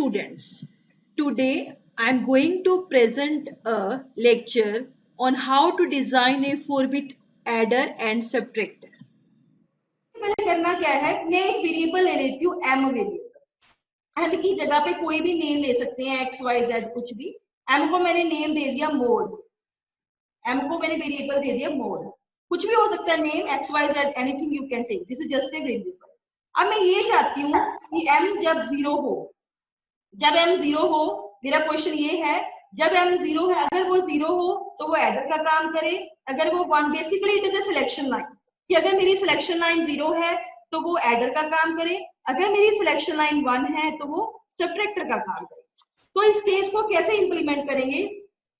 students. Today I am going to present a lecture on how to design a 4-bit adder and subtractor. पहले करना क्या है, मैं एक वेरिएबल ले लेती हूँ m वेरिएबल। m की जगह पे कोई भी नेम ले सकते हैं, x y z कुछ भी। m को मैंने नेम दे दिया मोड, m को मैंने वेरिएबल दे दिया मोड, कुछ भी हो सकता है name x y z, anything you can take, this is just a variable. अब मैं ये चाहती हूँ कि m जब 0 हो, जब m 0 हो, मेरा क्वेश्चन ये है जब m 0 है, अगर वो 0 हो तो वो एडर का काम करे, अगर वो 1, basically it is a selection line कि अगर मेरी सिलेक्शन लाइन 0 है तो वो एडर का काम करे, अगर मेरी सिलेक्शन लाइन 1 है तो वो सबट्रैक्टर का काम करे। तो इस केस को कैसे इंप्लीमेंट करेंगे,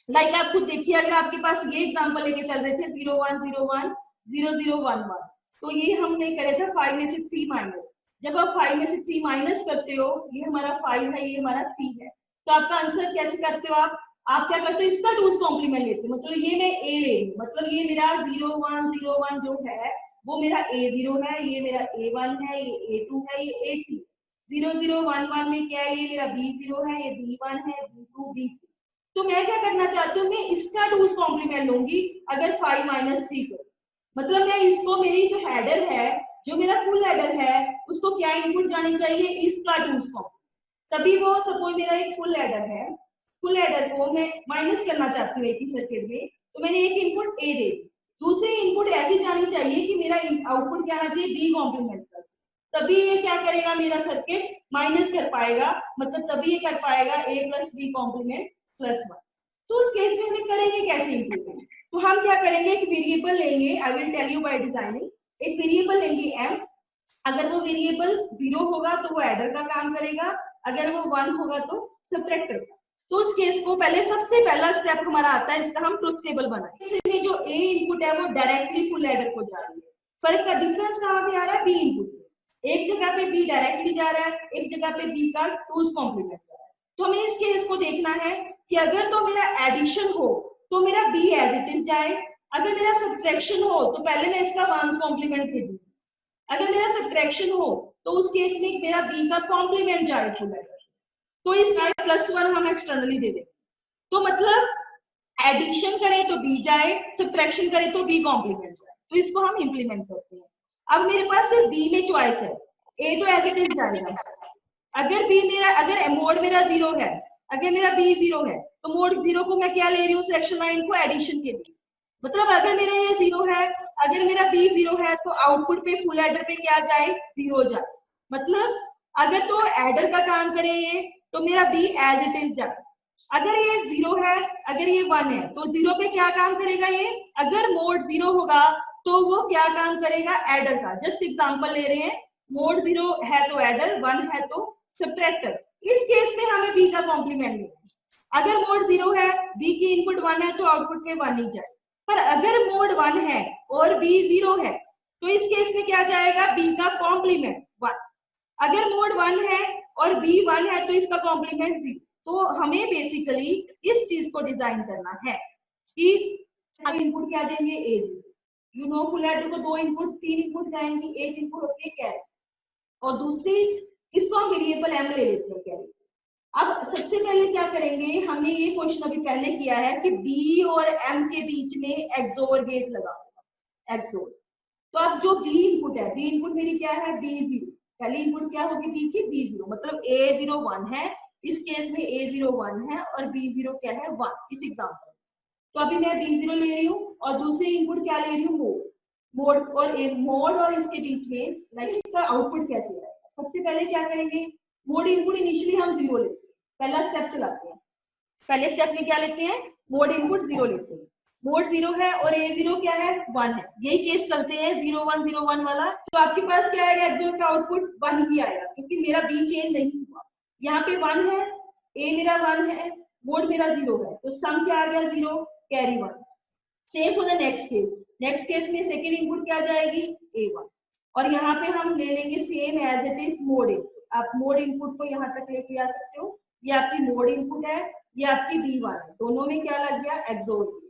लाइक आप खुद देखिए, अगर आपके पास ये एग्जांपल लेके चल रहे थे 0 1 0 1 0 0 1 1, तो ये हमने करे थे 5 में से 3 माइनस। जब आप 5 में से 3 माइनस करते हो, ये हमारा 5 है, ये हमारा 3 है, तो आपका आंसर कैसे करते हो आप क्या करते हो, इसका 2's कॉम्प्लीमेंट लेते हो। मतलब ये मैं a ले रही हूँ, मतलब ये मेरा 0 1 0 1 जो है वो मेरा a0 है, ये मेरा a1 है, ये a2 है, ये a3। 0 0 1 1 में क्या है, ये मेरा b0 है, ये b1 है, b2 b3। तो मैं क्या करना चाहती हूँ, मैं इसका 2's कॉम्प्लीमेंट लूंगी अगर 5 माइनस 3 करूँ। मतलब मैं इसको, मेरी जो हेडर है, जो मेरा फुल हेडर है, उसको क्या इनपुट जानी चाहिए, इसका 2's कॉम्प्लीमेंट। तभी वो सपोज मेरा एक फुल हेडर है, फुल हेडर को मैं माइनस करना चाहती हूँ एक ही सर्किट में, तो मैंने एक इनपुट ए दे दी, दूसरी इनपुट ऐसी जानी चाहिए कि मेरा आउटपुट क्या आना चाहिए, बी कॉम्प्लीमेंट प्लस। तभी ये क्या करेगा, मेरा सर्किट माइनस कर पाएगा, मतलब तभी ये कर पाएगा a plus b complement plus 1। तो उस केस में हमें करेंगे कैसे इंप्लीमेंट, तो हम क्या करेंगे, एक वेरिएबल लेंगे, I will tell you by designing. एक वेरिएबल लेंगे m, अगर वो वेरिएबल 0 होगा तो वो एडर का काम करेगा, अगर वो 1 होगा तो सबट्रैक्टर का। तो उस केस को पहले, सबसे पहला स्टेप हमारा आता है, इसका हम ट्रुथ टेबल बनाएंगे। इसमें जो a इनपुट है वो डायरेक्टली फुल एडर को जा रही है, फर्क का डिफरेंस कहाँ पे आ रहा है, b इनपुट में। एक जगह पे b डायरेक्टली जा रहा है, एक जगह पे b का 2's कॉम्प्लीमेंट जा रहा है। तो हमें इस केस को देखना है कि अगर तो मेरा एडिशन हो तो मेरा b एज इट इज जाए, अगर मेरा सब्ट्रैक्शन हो तो पहले मैं इसका 1's कॉम्प्लीमेंट भेजूंगी, अगर मेरा सब्ट्रैक्शन हो तो उस केस में मेरा b का कॉम्प्लीमेंट जाए फुल एडर, तो इस +1 हम एक्सटर्नली दे देंगे। तो मतलब एडिशन करें तो b जाए, सब्ट्रैक्शन करें तो b कॉम्प्लीमेंट जाए। तो इसको हम इंप्लीमेंट करते हैं। अब मेरे पास सिर्फ b में चॉइस है, a तो एज इट इज जाएगा, अगर b मेरा, अगर मोड मेरा 0 है, अगर मेरा b 0 है तो मोड 0 को मैं क्या ले रही हूँ, सिलेक्शन लाइन को एडिशन के लिए। मतलब अगर मेरा ये 0 है, अगर मेरा b 0 है तो आउटपुट पे फुल एडर पे क्या जाए, 0 जाए। मतलब अगर तो एडर का काम करे ये, तो मेरा b एज इट इज जाए। अगर ये 0 है, अगर ये 1 है, तो 0 पे क्या काम करेगा ये, अगर मोड 0 होगा तो वो क्या काम करेगा, एडर का। जस्ट एग्जांपल ले रहे हैं, मोड 0 है तो एडर, 1 है तो सबट्रैक्टर। इस केस में हमें b का कॉम्प्लीमेंट लेना है। अगर मोड 0 है, b की इनपुट 1 है तो आउटपुट में 1 ही जाए। पर अगर मोड 1 है और b 0 है, तो इस केस में क्या जाएगा, b का कॉम्प्लीमेंट 1। अगर मोड 1 है और b 1 है तो इसका कॉम्प्लीमेंट 0। तो हमें बेसिकली इस चीज को डिजाइन करना है कि अब इनपुट क्या देंगे, a 0। You know full adder को 2 इनपुट 3 इनपुट जाएंगी, एक इनपुट होती है कैरी, और दूसरी इसको हम वेरिएबल m ले लेते हैं कैरी। अब सबसे पहले क्या करेंगे, हमने ये क्वेश्चन अभी पहले किया है कि b और m के बीच में एक्सोर गेट लगा होगा, एक्सोर। तो अब जो b इनपुट है, b इनपुट मेरी क्या है, b0। पहली इनपुट क्या होगी b की, b0, मतलब a0 1 है, इस केस में a0 1 है और b0 क्या है, 1 इस एग्जांपल। तो अभी मैं b0 ले रही हूँ और दूसरी इनपुट क्या ले रही हूँ, मोड। मोड और इसके बीच में लाइक इसका आउटपुट कैसे आएगा। सबसे पहले क्या करेंगे, मोड इनपुट इनिशियली हम 0 लेते हैं, पहला स्टेप चलाते हैं। पहले स्टेप में क्या लेते हैं, मोड इनपुट 0 लेते हैं। मोड 0 है और a0 क्या है, 1 है, यही केस चलते हैं 0 1 0 1 वाला। तो आपके पास क्या आएगा, एक्सोर का आउटपुट 1 ही आएगा, क्योंकि मेरा b चेंज नहीं हुआ। यहाँ पे 1 है, a मेरा 1 है, मोड मेरा 0 है, तो सम क्या आ गया, 0 carry 1। Same for the next case, next case में सेकेंड इनपुट क्या जाएगी, a1, और यहाँ पे हम ले लेंगे same as it is mode input. आप मोड इनपुट को यहाँ तक लेके आ सकते हो, ये आपकी मोड इनपुट है, ये आपकी b1 है, दोनों में क्या लग गया, एक्सोर।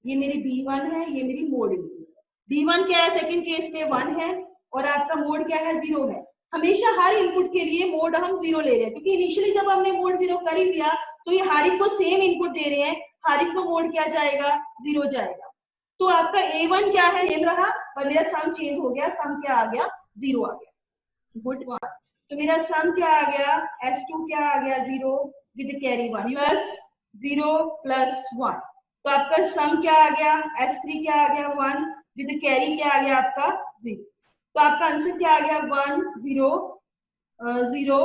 ये मेरी b1 है, ये मेरी मोड इनपुट है। b1 क्या है, सेकंड केस में 1 है और आपका मोड क्या है, 0 है। हमेशा हर इनपुट के लिए मोड हम 0 ले रहे हैं, क्योंकि इनिशियली जब हमने मोड 0 कर ही दिया तो ये हर एक को सेम इनपुट दे रहे हैं, हर एक को मोड क्या जाएगा, 0 जाएगा। तो आपका A1 क्या है, सेम रहा, पर मेरा सम चेंज हो गया, सम क्या आ गया, 0 आ गया। Good one. तो मेरा सम क्या आ गया, S2 क्या आ गया, 0 विद कैरी 1 प्लस 0 प्लस 1। तो आपका सम क्या आ गया, S3 क्या आ गया, 1 विद कैरी क्या आ गया आपका 0। तो आपका आंसर क्या आ गया, 1 0 0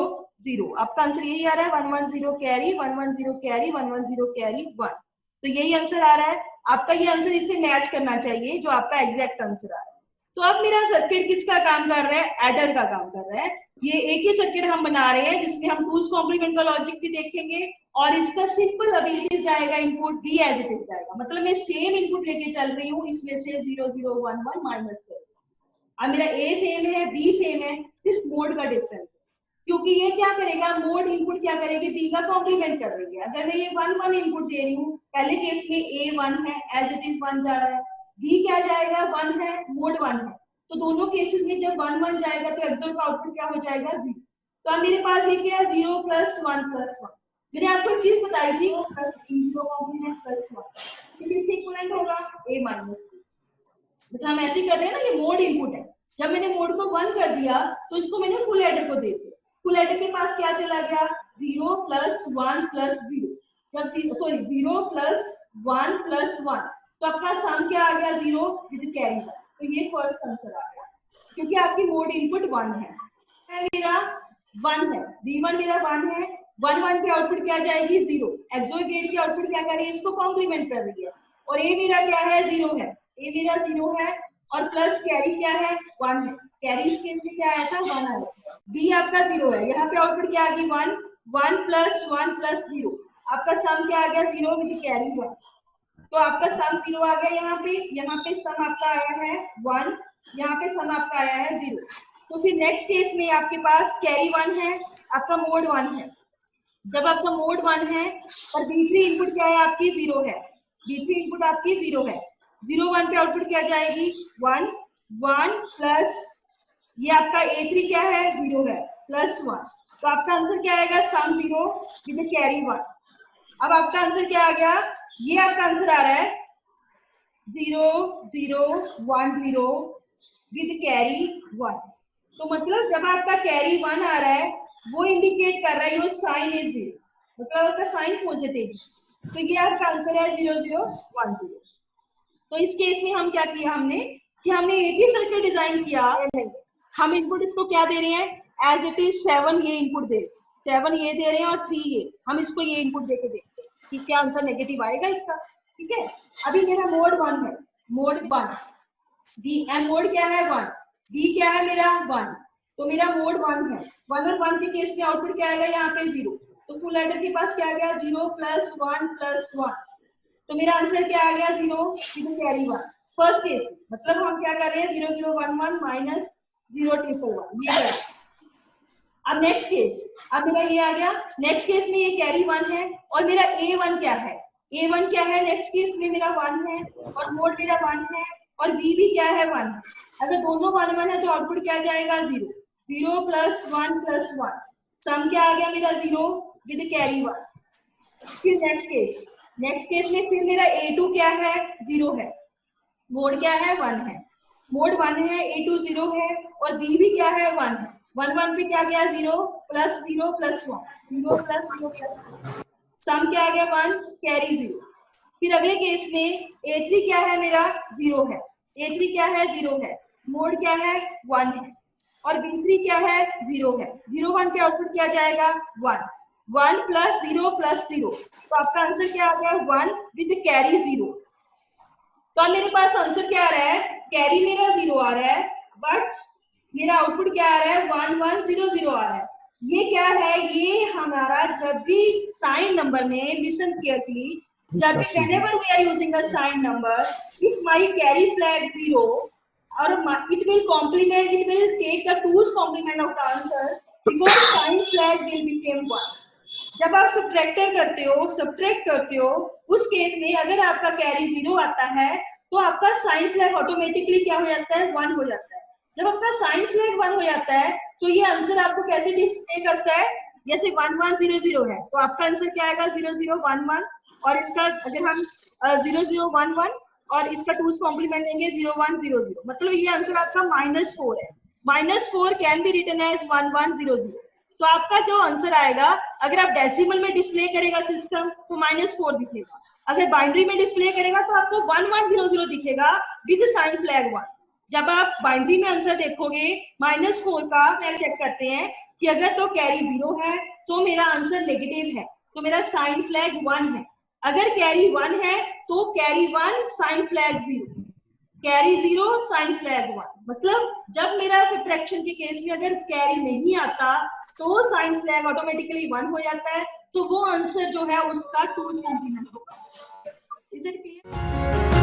0। आपका आंसर यही आ रहा है, 1 1 0 कैरी 1 1 0 कैरी 1 1 0 कैरी 1। तो यही आंसर आ रहा है आपका। ये आंसर इससे मैच करना चाहिए जो आपका एग्जैक्ट आंसर आ रहा है। तो अब मेरा सर्किट किसका काम कर रहा है, एडर का काम कर रहा है। ये एक ही सर्किट हम बना रहे हैं जिसमें हम टूज कॉम्प्लीमेंट का लॉजिक भी देखेंगे और इसका सिंपल अभी जाएगा इनपुट भी एज इट इज जाएगा, मतलब मैं सेम इनपुट लेके चल रही हूँ, इसमें से 0 0 1 1 माइनस कर। अब मेरा A सेम है, B सेम है, सिर्फ मोड का डिफरेंस है, क्योंकि ये क्या करेगा, मोड इनपुट क्या करेगी, B का कॉम्प्लीमेंट कर रही है। अगर मैं ये 1 1 इनपुट दे रही हूँ, पहले केस में A 1 है, एज इट इज 1 जा रहा है, B क्या जाएगा, 1 है, मोड 1 है। तो दोनों केसेस में जब 1 1 जाएगा तो एक्सोर का आउटपुट क्या हो जाएगा, 0। तो अब मेरे पास ये क्या है, 0 प्लस 1 प्लस 1। मैंने आपको एक चीज बताई थी, प्लस 0 कॉम्प्लीमेंट प्लस 1, ये किसके इक्विवेलेंट होगा, A माइनस। मतलब हम ऐसे कर रहे हैं ना, ये मोड इनपुट है। जब मैंने मोड को 1 कर दिया तो इसको मैंने फुल एडर को दे दिया, फुल एडर के पास क्या चला गया, 0 प्लस 1 प्लस 0। जब सॉरी 0 प्लस 1 प्लस 1, तो आपका सम क्या आ गया, 0 विद कैरी 1। तो ये फर्स्ट आंसर आ गया, क्योंकि आपकी मोड इनपुट 1 है। मेरा 1 है, V1 मेरा 1 है, 1 1 की आउटपुट क्या जाएगी, 0। एक्सोर गेट की आउटपुट क्या कर रही है, इसको कॉम्प्लीमेंट कर रही है। और A मेरा क्या है, 0 है, A मेरा 0 है, और प्लस कैरी क्या है, 1 है। कैरी इस केस में क्या आया था, 1 आया। B आपका 0 है, यहाँ पे आउटपुट क्या आ गई, 1 1 प्लस 1 प्लस 0। आपका सम क्या आ गया, 0 विद कैरी 1। तो आपका सम 0 आ गया यहाँ पे सम आपका आया है 1, यहाँ पे सम आपका आया है 0। तो फिर नेक्स्ट केस में आपके पास कैरी 1 है, आपका मोड 1 है। जब आपका मोड 1 है और B3 इनपुट क्या है आपकी, 0 है, B3 इनपुट आपकी 0 है, 0 1 पे आउटपुट क्या जाएगी, 1 1 प्लस ये आपका A3 क्या है, 0 है, प्लस 1। तो आपका आंसर क्या आएगा, सम 0 विद कैरी 1। अब आपका आंसर क्या आ गया, ये आपका आंसर आ रहा है 0 0 1 0 विद कैरी 1। तो मतलब जब आपका कैरी 1 आ रहा है वो इंडिकेट कर रहा है योर साइन इज 0, मतलब आपका साइन पॉजिटिव। तो ये आपका आंसर है 0 0 1 0। तो इस केस में हम क्या किया, हमने एक ही सर्किट डिजाइन किया, हम इनपुट इसको क्या दे रहे हैं, एज इट इज 7 ये इनपुट दे, 7 ये दे रहे हैं और 3 ये, हम इसको ये इनपुट देके देखते हैं कि क्या आंसर नेगेटिव आएगा इसका। ठीक है, अभी मेरा मोड 1 है, मोड 1 बी एम मोड क्या है 1, बी क्या है मेरा 1। तो मेरा मोड 1 है, 1 और 1 के केस में आउटपुट क्या आएगा, यहाँ पे 0। तो फुल एडर के पास क्या आ गया, 0 प्लस 1 प्लस 1। तो मेरा आंसर क्या आ गया, 0 कैरी 1। फर्स्ट केस मतलब हम क्या कर रहे हैं, 0 0 1 1 माइनस 0 ट्रिपल 1, ये है। अब नेक्स्ट केस, अब मेरा ये आ गया, नेक्स्ट केस में ये कैरी 1 है और मेरा A1 क्या है, A1 क्या है, नेक्स्ट केस में मेरा 1 है और मोड मेरा 1 है और B भी क्या है 1 है। अगर दोनों 1 1 है तो आउटपुट क्या जाएगा, 0 0 प्लस 1 प्लस 1। सम क्या आ गया मेरा, 0 विद कैरी 1। फिर नेक्स्ट केस में फिर मेरा A2 क्या है, 0 है, मोड क्या है 1 है, मोड 1 है, A2 0 है और B भी क्या है 1 है। 1 1 पे क्या गया, 0 प्लस 0 प्लस 1, 0 प्लस 0 प्लस 1। सम क्या आ गया 1, कैरी 0। फिर अगले केस में A3 क्या है मेरा, 0 है, A3 क्या है, 0 है, मोड क्या है 1 है और B3 क्या है, 0 है। 0 1 पे आउटपुट क्या जाएगा, 1 1 प्लस 0 प्लस 0। तो आपका आंसर क्या आ गया, 1 विद कैरी 0। तो अब मेरे पास आंसर क्या आ रहा है, कैरी मेरा 0 आ रहा है, बट मेरा आउटपुट क्या आ रहा है, 1 1 0 0 आ रहा है। ये क्या है, ये हमारा जब भी साइन नंबर में, लिसन केयरफुली, जब भी whenever we are using a sign number, if my carry flag 0 or it will complement, it will take the 2's complement of the answer because sign flag will become 1। जब आप subtractor करते हो, subtract करते हो, उस case में अगर आपका कैरी 0 आता है तो आपका साइन फ्लैग ऑटोमेटिकली क्या हो जाता है, 1 हो जाता है। जब आपका साइन फ्लैग 1 हो जाता है तो ये आंसर आपको कैसे डिस्प्ले करता है, जैसे 1100 है तो आपका आंसर क्या आएगा 0011, और इसका अगर हम 0011 और इसका 2's कॉम्प्लीमेंट लेंगे 0100, मतलब ये आंसर आपका -4 है। -4 कैन बी रिटन एज 1100। तो आपका जो आंसर आएगा, अगर आप डेसिमल में डिस्प्ले करेगा सिस्टम तो -4 दिखेगा, अगर बाइनरी में डिस्प्ले करेगा तो आपको 1100 दिखेगा विद साइन फ्लैग 1। जब आप बाइनरी में आंसर देखोगे -4 का, मैं चेक करते हैं कि अगर तो कैरी 0 है तो मेरा आंसर नेगेटिव है, तो मेरा साइन फ्लैग 1 है। अगर कैरी 1 है तो carry 1 sign flag 0, carry 0 sign flag 1। मतलब जब मेरा सब्ट्रैक्शन के केस में अगर कैरी नहीं आता तो साइन फ्लैग ऑटोमेटिकली 1 हो जाता है, तो वो आंसर जो है उसका 2's कॉम्प्लीमेंट होगा। Is it clear?